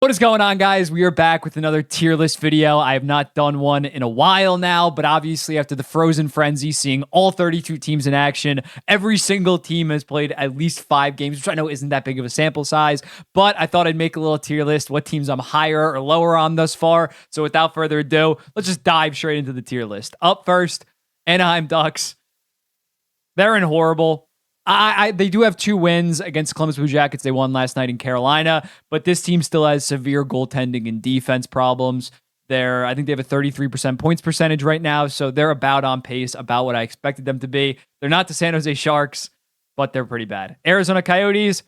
What is going on, guys? We are back with another tier list video. I have not done one in a while now, but obviously after the Frozen Frenzy, seeing all 32 teams in action, every single team has played at least 5 games, which I know isn't that big of a sample size, but I thought I'd make a little tier list, what teams I'm higher or lower on thus far. So without further ado, let's just dive straight into the tier list. Up first, Anaheim Ducks. They're in horrible. They do have 2 wins against Columbus Blue Jackets. They won last night in Carolina, but this team still has severe goaltending and defense problems. I think they have a 33% points percentage right now, so they're about on pace, about what I expected them to be. They're not the San Jose Sharks, but they're pretty bad. Arizona Coyotes,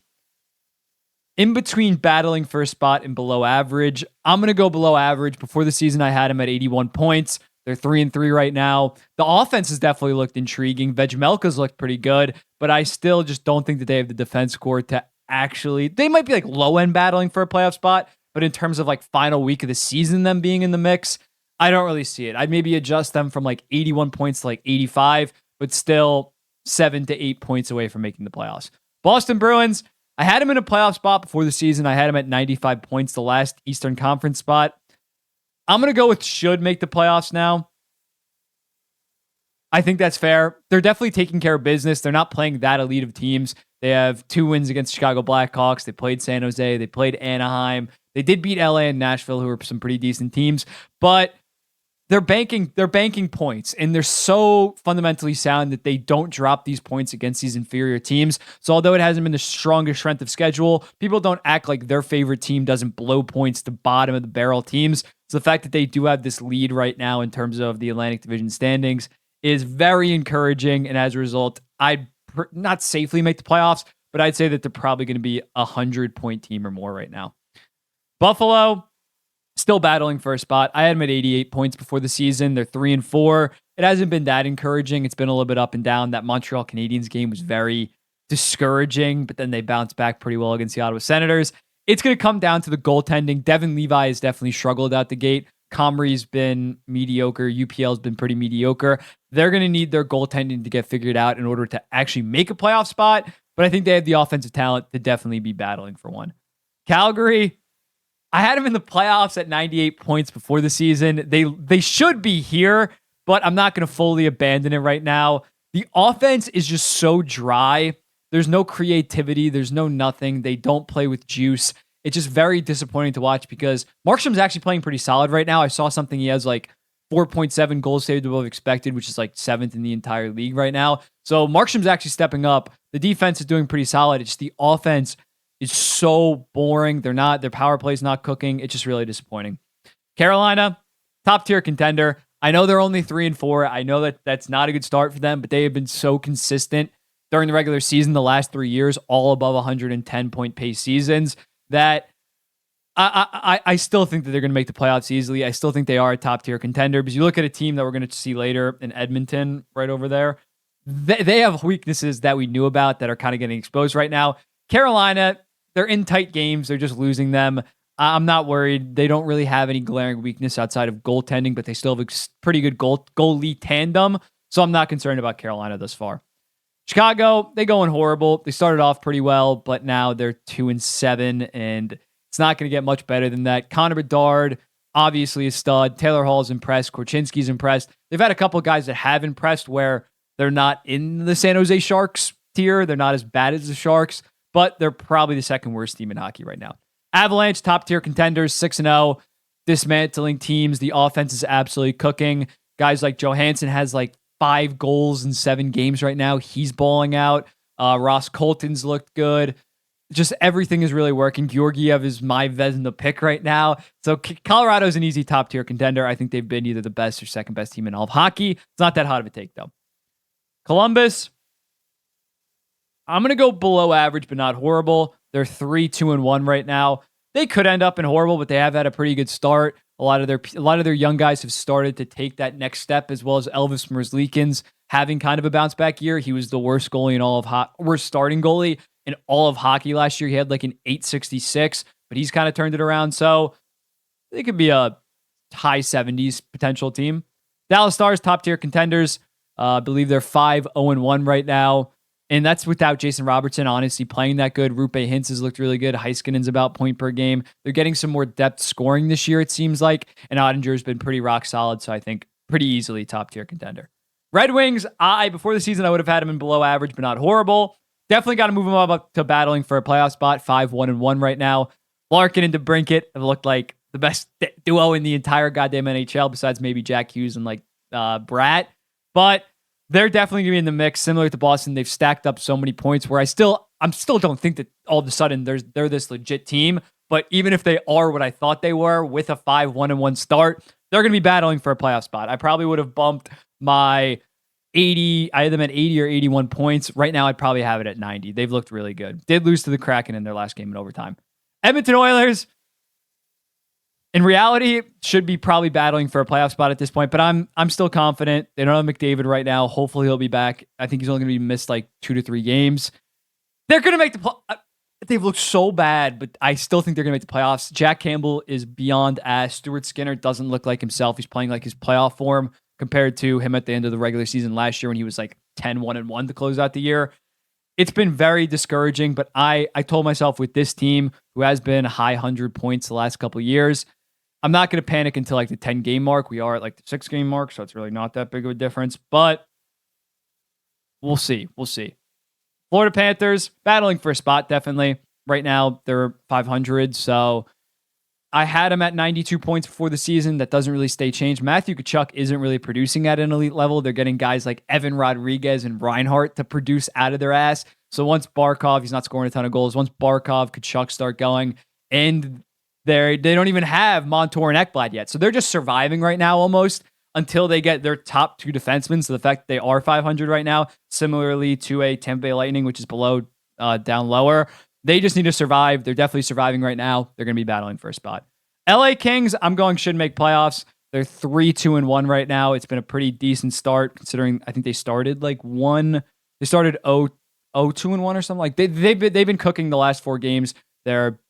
in between battling for a spot and below average. I'm going to go below average. Before the season, I had them at 81 points. They're 3-3 right now. The offense has definitely looked intriguing. Vejmelka's looked pretty good, but I still just don't think that they have the defense core to actually. They might be like low end battling for a playoff spot, but in terms of like final week of the season, them being in the mix, I don't really see it. I'd maybe adjust them from like 81 points to like 85, but still 7 to 8 points away from making the playoffs. Boston Bruins, I had them in a playoff spot before the season. I had them at 95 points, the last Eastern Conference spot. I'm going to go with should make the playoffs now. I think that's fair. They're definitely taking care of business. They're not playing that elite of teams. They have 2 wins against Chicago Blackhawks. They played San Jose. They played Anaheim. They did beat LA and Nashville, who are some pretty decent teams, but they're banking points, and they're so fundamentally sound that they don't drop these points against these inferior teams. So although it hasn't been the strongest strength of schedule, people don't act like their favorite team doesn't blow points to bottom of the barrel teams. So the fact that they do have this lead right now in terms of the Atlantic Division standings is very encouraging. And as a result, I'd not safely make the playoffs, but I'd say that they're probably going to be a 100-point team or more right now. Buffalo, still battling for a spot. I had them at 88 points before the season. They're 3-4. It hasn't been that encouraging. It's been a little bit up and down. That Montreal Canadiens game was very discouraging, but then they bounced back pretty well against the Ottawa Senators. It's going to come down to the goaltending. Devin Levi has definitely struggled out the gate. Comrie's been mediocre. UPL's been pretty mediocre. They're going to need their goaltending to get figured out in order to actually make a playoff spot, but I think they have the offensive talent to definitely be battling for one. Calgary, I had them in the playoffs at 98 points before the season. They should be here, but I'm not going to fully abandon it right now. The offense is just so dry. There's no creativity. There's no nothing. They don't play with juice. It's just very disappointing to watch because Markstrom's actually playing pretty solid right now. I saw something. He has like 4.7 goals saved above expected, which is like 7th in the entire league right now. So Markstrom's actually stepping up. The defense is doing pretty solid. It's just the offense is so boring. Their power play is not cooking. It's just really disappointing. Carolina, top tier contender. I know they're only 3-4. I know that that's not a good start for them, but they have been so consistent during the regular season the last 3 years, all above 110-point pace seasons, that I still think that they're going to make the playoffs easily. I still think they are a top tier contender because you look at a team that we're going to see later in Edmonton right over there. They have weaknesses that we knew about that are kind of getting exposed right now. Carolina, they're in tight games. They're just losing them. I'm not worried. They don't really have any glaring weakness outside of goaltending, but they still have a pretty good goalie tandem. So I'm not concerned about Carolina thus far. Chicago, they going horrible. They started off pretty well, but now they're 2-7, and it's not going to get much better than that. Connor Bedard, obviously a stud. Taylor Hall's impressed. Korchinski's impressed. They've had a couple of guys that have impressed where they're not in the San Jose Sharks tier. They're not as bad as the Sharks, but they're probably the second worst team in hockey right now. Avalanche, top tier contenders, 6-0, dismantling teams. The offense is absolutely cooking. Guys like Johansson has like 5 goals in 7 games right now. He's balling out. Ross Colton's looked good. Just everything is really working. Georgiev is my Vezina pick right now. So Colorado's an easy top tier contender. I think they've been either the best or second best team in all of hockey. It's not that hot of a take though. Columbus, I'm going to go below average, but not horrible. They're 3-2-1 right now. They could end up in horrible, but they have had a pretty good start. A lot of their young guys have started to take that next step, as well as Elvis Merzlikins having kind of a bounce back year. He was the worst starting goalie in all of hockey last year. He had like an 866, but he's kind of turned it around. So they could be a high 70s potential team. Dallas Stars, top tier contenders. I believe they're 5-0-1 right now. And that's without Jason Robertson, honestly, playing that good. Rupe Hintz has looked really good. Heiskanen's about point per game. They're getting some more depth scoring this year, it seems like. And Ottinger's been pretty rock solid. So I think pretty easily top tier contender. Red Wings, before the season, I would have had them in below average, but not horrible. Definitely got to move them up to battling for a playoff spot. 5-1-1 right now. Larkin and DeBrincat have looked like the best duo in the entire goddamn NHL, besides maybe Jack Hughes and Bratt. But they're definitely going to be in the mix. Similar to Boston, they've stacked up so many points where I still don't think that all of a sudden they're this legit team. But even if they are what I thought they were with a 5-1-1 start, they're going to be battling for a playoff spot. I probably would have bumped my 80. I had them at 80 or 81 points. Right now, I'd probably have it at 90. They've looked really good. Did lose to the Kraken in their last game in overtime. Edmonton Oilers, in reality, should be probably battling for a playoff spot at this point, but I'm still confident. They don't have McDavid right now. Hopefully he'll be back. I think he's only going to be missed 2 to 3 games. They're going to make they've looked so bad, but I still think they're going to make the playoffs. Jack Campbell is beyond ass. Stuart Skinner doesn't look like himself. He's playing like his playoff form compared to him at the end of the regular season last year when he was 10-1-1 to close out the year. It's been very discouraging, but I told myself with this team, who has been high 100 points the last couple of years, I'm not going to panic until the 10-game mark. We are at the 6-game mark, so it's really not that big of a difference. But we'll see. We'll see. Florida Panthers, battling for a spot, definitely. Right now, they're 500, so I had them at 92 points before the season. That doesn't really stay changed. Matthew Tkachuk isn't really producing at an elite level. They're getting guys like Evan Rodriguez and Reinhart to produce out of their ass. So once Barkov, he's not scoring a ton of goals. Once Barkov, Tkachuk start going, and they don't even have Montour and Ekblad yet. So they're just surviving right now almost until they get their top 2 defensemen. So the fact that they are 500 right now, similarly to a Tampa Bay Lightning, which is below, down lower, they just need to survive. They're definitely surviving right now. They're going to be battling for a spot. LA Kings, I'm going should make playoffs. They're 3-2-1 right now. It's been a pretty decent start considering I think they started They started 0-2-1 or something. They've been cooking the last 4 games. They're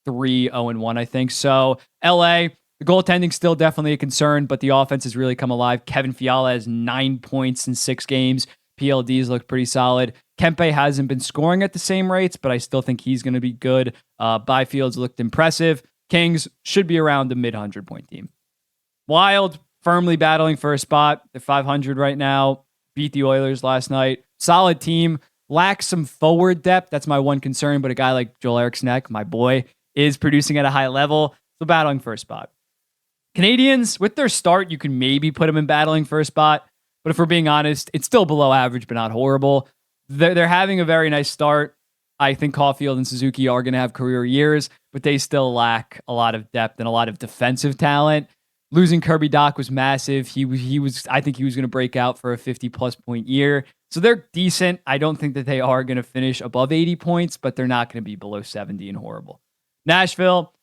3-0-1, I think. So LA, the goaltending still definitely a concern, but the offense has really come alive. Kevin Fiala has 9 points in 6 games. PLDs look pretty solid. Kempe hasn't been scoring at the same rates, but I still think he's going to be good. Byfield's looked impressive. Kings should be around the mid-100 point team. Wild, firmly battling for a spot. They're 500 right now. Beat the Oilers last night. Solid team. Lacks some forward depth. That's my one concern, but a guy like Joel Eriksson, my boy, is producing at a high level. So battling for a spot. Canadians, with their start, you can maybe put them in battling for a spot. But if we're being honest, it's still below average, but not horrible. They're having a very nice start. I think Caulfield and Suzuki are going to have career years, but they still lack a lot of depth and a lot of defensive talent. Losing Kirby Dach was massive. I think he was going to break out for a 50-plus point year. So they're decent. I don't think that they are going to finish above 80 points, but they're not going to be below 70 and horrible. Nashville,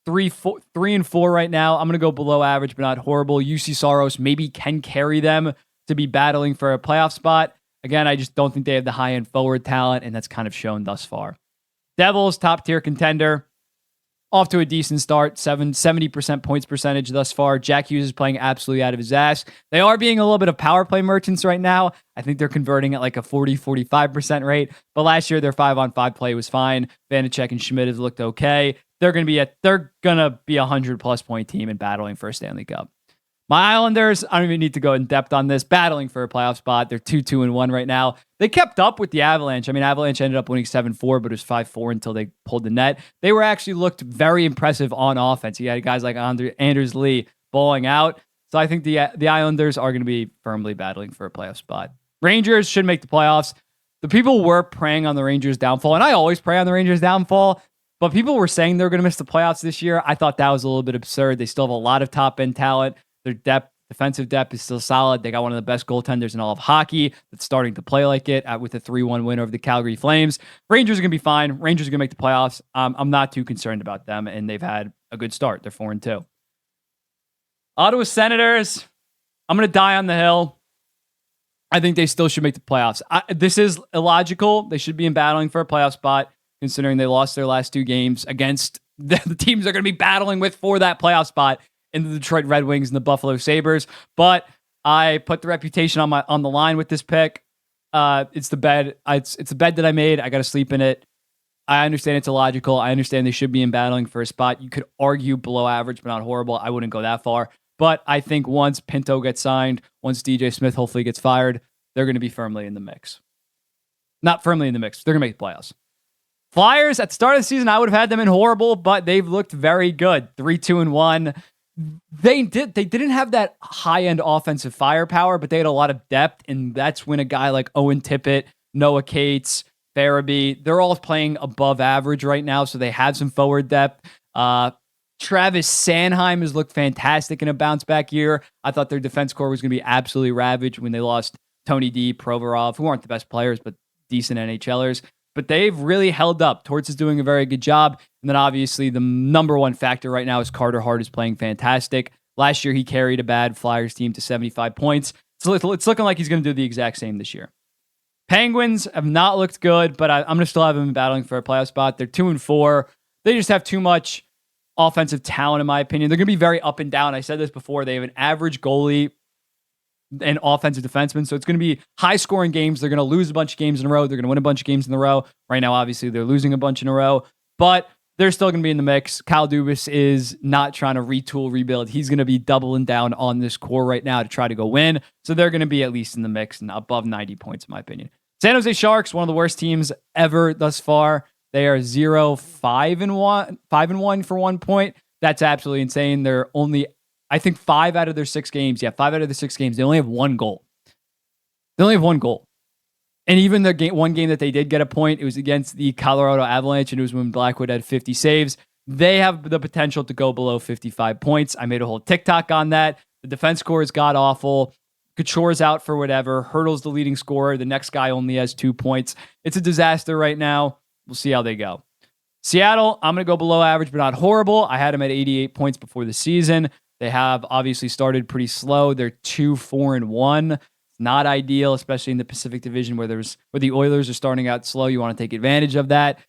3-4 right now. I'm going to go below average, but not horrible. UC Saros maybe can carry them to be battling for a playoff spot. Again, I just don't think they have the high-end forward talent, and that's kind of shown thus far. Devils, top-tier contender. Off to a decent start, 70% points percentage thus far. Jack Hughes is playing absolutely out of his ass. They are being a little bit of power play merchants right now. I think they're converting at a 40-45% rate. But last year, their 5-on-5 play was fine. Vanacek and Schmidt have looked okay. They're gonna be a 100-plus point team and battling for a Stanley Cup. My Islanders, I don't even need to go in depth on this, battling for a playoff spot. They're 2-1 right now. They kept up with the Avalanche. I mean, Avalanche ended up winning 7-4, but it was 5-4 until they pulled the net. They were actually looked very impressive on offense. You had guys like Anders Lee bowling out. So I think the Islanders are going to be firmly battling for a playoff spot. Rangers should make the playoffs. The people were preying on the Rangers' downfall, and I always prey on the Rangers' downfall, but people were saying they're going to miss the playoffs this year. I thought that was a little bit absurd. They still have a lot of top-end talent. Their defensive depth is still solid. They got one of the best goaltenders in all of hockey that's starting to play like it with a 3-1 win over the Calgary Flames. Rangers are going to be fine. Rangers are going to make the playoffs. I'm not too concerned about them, and they've had a good start. They're 4-2. Ottawa Senators, I'm going to die on the hill. I think they still should make the playoffs. This is illogical. They should be in battling for a playoff spot, considering they lost their last 2 games against the teams they're going to be battling with for that playoff spot in the Detroit Red Wings and the Buffalo Sabres. But I put the reputation on the line with this pick. It's the bed. It's the bed that I made. I got to sleep in it. I understand it's illogical. I understand they should be in battling for a spot. You could argue below average, but not horrible. I wouldn't go that far. But I think once Pinto gets signed, once DJ Smith hopefully gets fired, they're going to be firmly in the mix. Not firmly in the mix. They're going to make the playoffs. Flyers, at the start of the season, I would have had them in horrible, but they've looked very good. 3-2-1. They didn't have that high-end offensive firepower, but they had a lot of depth, and that's when a guy like Owen Tippett, Noah Cates, Farabee, they're all playing above average right now, so they have some forward depth. Travis Sanheim has looked fantastic in a bounce-back year. I thought their defense core was going to be absolutely ravaged when they lost Tony D, Provorov, who aren't the best players, but decent NHLers. But they've really held up. Torts is doing a very good job. And then obviously the number one factor right now is Carter Hart is playing fantastic. Last year, he carried a bad Flyers team to 75 points. So it's looking like he's going to do the exact same this year. Penguins have not looked good, but I'm going to still have them battling for a playoff spot. They're 2-4. They just have too much offensive talent, in my opinion. They're going to be very up and down. I said this before. They have an average goalie and offensive defenseman. So it's going to be high scoring games. They're going to lose a bunch of games in a row. They're going to win a bunch of games in a row. Right now, obviously, they're losing a bunch in a row, but they're still going to be in the mix. Kyle Dubas is not trying to retool, rebuild. He's going to be doubling down on this core right now to try to go win. So they're going to be at least in the mix and above 90 points, in my opinion. San Jose Sharks, one of the worst teams ever thus far. They are 5-1 for 1 point. That's absolutely insane. They're only, I think, 5 out of their 6 games. Yeah, 5 out of the 6 games. They only have 1 goal. They only have 1 goal. And even the one game that they did get a point, it was against the Colorado Avalanche, and it was when Blackwood had 50 saves. They have the potential to go below 55 points. I made a whole TikTok on that. The defense score is god-awful. Couture's out for whatever. Hurdle's the leading scorer. The next guy only has 2 points. It's a disaster right now. We'll see how they go. Seattle, I'm going to go below average, but not horrible. I had them at 88 points before the season. They have obviously started pretty slow. They're 2-4-1. It's not ideal, especially in the Pacific Division where the Oilers are starting out slow. You want to take advantage of that.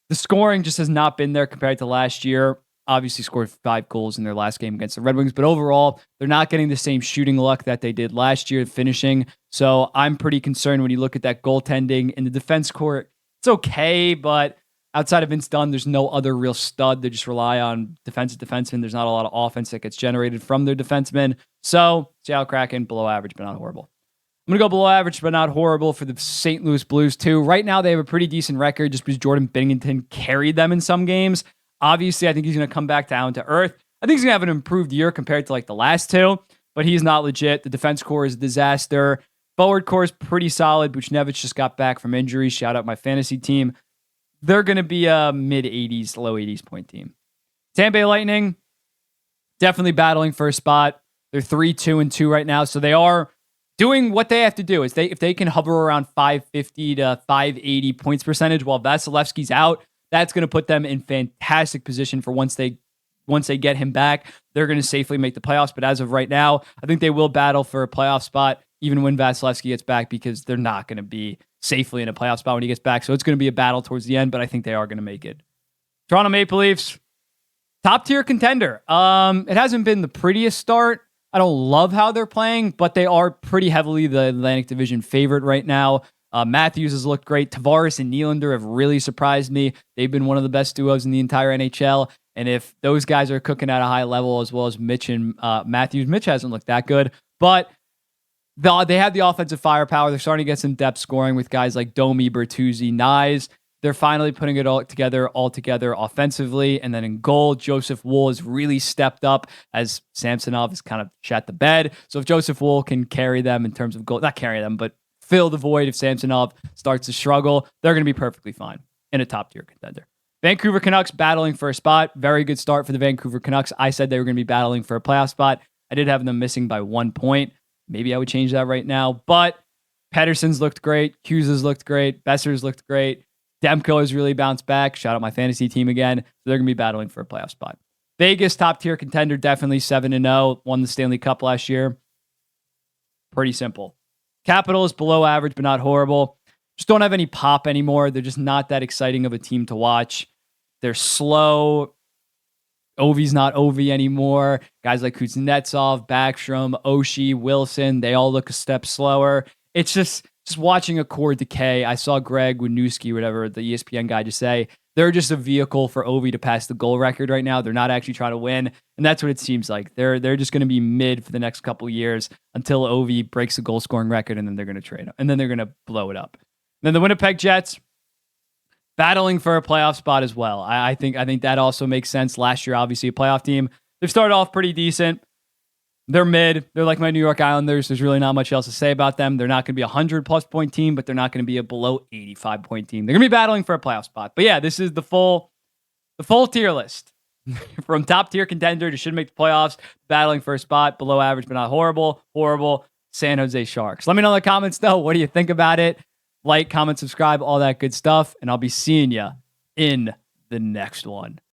The scoring just has not been there compared to last year. Obviously scored 5 goals in their last game against the Red Wings, but overall, they're not getting the same shooting luck that they did last year finishing. So I'm pretty concerned when you look at that goaltending in the defense court. It's okay, but outside of Vince Dunn, there's no other real stud. They just rely on defensive defensemen. There's not a lot of offense that gets generated from their defensemen. So Seattle Kraken, below average, but not horrible. I'm going to go below average, but not horrible for the St. Louis Blues too. Right now, they have a pretty decent record just because Jordan Binnington carried them in some games. Obviously, I think he's going to come back down to earth. I think he's going to have an improved year compared to like the last 2, but he's not legit. The defense core is a disaster. Forward core is pretty solid. Buchnevich just got back from injury. Shout out my fantasy team. They're going to be a mid-80s, low 80s point team. Tampa Bay Lightning, definitely battling for a spot. They're 3-2-2 right now, so they are doing what they have to do. If they can hover around 550 to 580 points percentage while Vasilevsky's out, that's going to put them in fantastic position for once they get him back, they're going to safely make the playoffs. But as of right now, I think they will battle for a playoff spot even when Vasilevsky gets back because they're not going to be safely in a playoff spot when he gets back. So it's going to be a battle towards the end, but I think they are going to make it. Toronto Maple Leafs, top tier contender. It hasn't been the prettiest start. I don't love how they're playing, but they are pretty heavily the Atlantic Division favorite right now. Matthews has looked great. Tavares and Nylander have really surprised me. They've been one of the best duos in the entire NHL. And if those guys are cooking at a high level, as well as Mitch and Matthews, Mitch hasn't looked that good, but they have the offensive firepower. They're starting to get some depth scoring with guys like Domi, Bertuzzi, Nyes. They're finally putting it all together offensively. And then in goal, Joseph Wool has really stepped up as Samsonov has kind of shat the bed. So if Joseph Wool can carry them in terms of goal, not carry them, but fill the void if Samsonov starts to struggle, they're going to be perfectly fine in a top-tier contender. Vancouver Canucks battling for a spot. Very good start for the Vancouver Canucks. I said they were going to be battling for a playoff spot. I did have them missing by 1 point. Maybe I would change that right now. But Pedersen's looked great. Hughes has looked great. Besser's looked great. Demko has really bounced back. Shout out my fantasy team again. So they're going to be battling for a playoff spot. Vegas, top-tier contender, definitely 7-0. Won the Stanley Cup last year. Pretty simple. Capitals, below average, but not horrible. Just don't have any pop anymore. They're just not that exciting of a team to watch. They're slow. Ovi's not Ovi anymore. Guys like Kuznetsov, Backstrom, Oshie, Wilson, they all look a step slower. It's just just watching a core decay. I saw Greg Winooski, whatever the ESPN guy, just say they're just a vehicle for Ovi to pass the goal record right now. They're not actually trying to win, and that's what it seems like. They're just going to be mid for the next couple of years until Ovi breaks the goal scoring record, and then they're going to trade him, and then they're going to blow it up. Then the Winnipeg Jets battling for a playoff spot as well. I think that also makes sense. Last year, obviously a playoff team. They've started off pretty decent. They're mid. They're like my New York Islanders. There's really not much else to say about them. They're not going to be a 100-plus point team, but they're not going to be a below 85-point team. They're going to be battling for a playoff spot. But yeah, this is the full tier list. From top tier contender to should make the playoffs, battling for a spot, below average but not horrible, San Jose Sharks. Let me know in the comments though, what do you think about it? Like, comment, subscribe, all that good stuff, and I'll be seeing you in the next one.